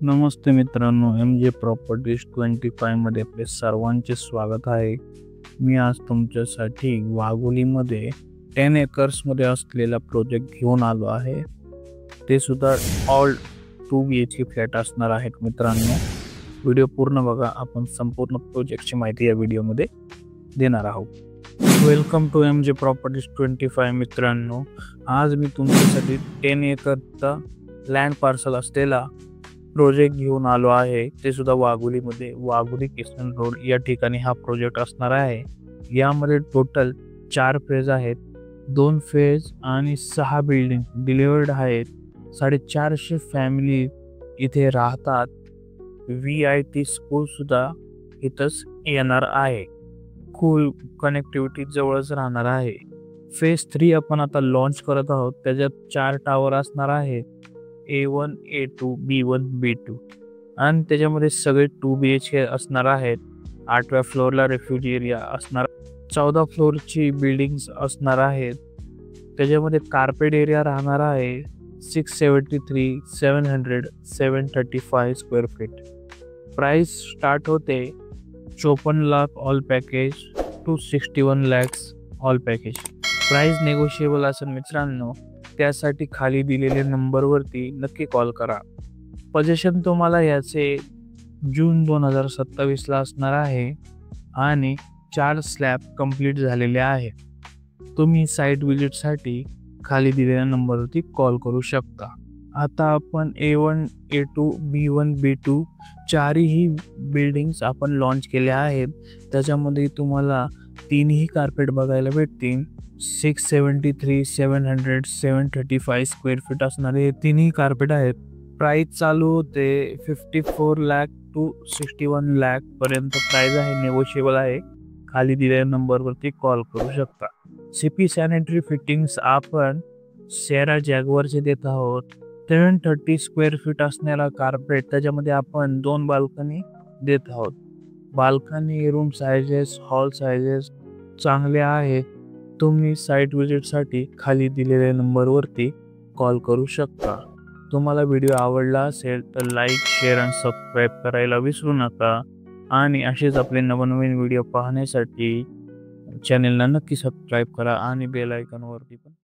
नमस्ते मित्रांनो, MJ properties 25 मध्ये आपले सर्वांचे स्वागत आहे. मी आज तुमच्यासाठी वाघोलीमध्ये 10 एकर्समध्ये असलेला प्रोजेक्ट घेऊन आलो आहे. ते सुद्धा ऑल 2 BHK फ्लॅट असणार आहेत. मित्रांनो, व्हिडिओ पूर्ण बघा. आपण संपूर्ण प्रोजेक्टची माहिती या व्हिडिओमध्ये देणार आहोत. Welcome to MJ properties 25. मित्रांनो, आज मी तुमच्यासाठी 10 एकरचा लँड पार्सल असलेला प्रोजेक्ट घेऊन आलो आहे. ते सुद्धा वाघोलीमध्ये, वाघोली किसन रोड या ठिकाणी हा प्रोजेक्ट असणार आहे. यामध्ये टोटल 4 फेज आहेत. 2 फेज आणि 6 बिल्डिंग डिलिव्हर्ड आहेत. 450 फॅमिली इथे राहतात. VIT स्कूल सुद्धा इथंच येणार आहे. स्कूल कनेक्टिव्हिटी जवळच राहणार आहे. फेज 3 आपण आता लॉन्च करत आहोत. त्याच्यात 4 टावर असणार आहेत. A1, A2, B1, B2 आणि त्याच्यामध्ये सगळे 2 BHK असणार आहेत. 8व्या फ्लोअरला रेफ्युजी एरिया असणार. 14 फ्लोअरची बिल्डिंग्स असणार आहेत. त्याच्यामध्ये कार्पेट एरिया राहणार आहे 673, 700, 735 स्क्वेअर फीट. प्राइस स्टार्ट होते 54 lakh all package to 61 lakhs all package. Price negotiable असेल मित्रांनो. त्यासाठी खाली दिलेल्या नंबरवरती नक्की कॉल करा. पोझिशन तुम्हाला याचे जून 2027ला असणार आहे आणि 4 स्लॅब कंप्लीट झालेले आहे. तुम्ही साईट व्हिजिटसाठी खाली दिलेल्या नंबरवरती कॉल करू शकता. आता आपण A1, A2, B1, B2 चारही बिल्डिंग्स आपण लॉन्च केल्या आहेत. त्याच्यामध्ये तुम्हाला 3ही कार्पेट बघायला भेटतील. 673, 700, 735 स्क्वेअर फीट असणारे हे 3ही कार्पेट आहेत. प्राइस चालू होते 54 लाख टू 61 लाख पर्यंत प्राइस आहे. नेगोशिएबल आहे. खाली दिलेल्या नंबरवरती कॉल करू शकता. CP सॅनिटरी फिटिंग्स आपण सेरा जॅगवरचे देत आहोत. 730 स्क्वेअर फीट असणारा कार्पेट, त्याच्यामध्ये आपण 2 बाल्कनी देत आहोत. Balcony room sizes, hall sizes चांगले आहेत. तुम्ही साईट व्हिजिटसाठी खाली दिलेल्या नंबरवरती कॉल करू शकता. तुम्हाला व्हिडिओ आवडला असेल तर लाईक, शेअर आणि सबस्क्राईब करायला विसरू नका. आणि असेच आपले नवनवीन व्हिडिओ पाहण्यासाठी चॅनेलला नक्की सबस्क्राईब करा आणि बेल आयकॉनवरती पण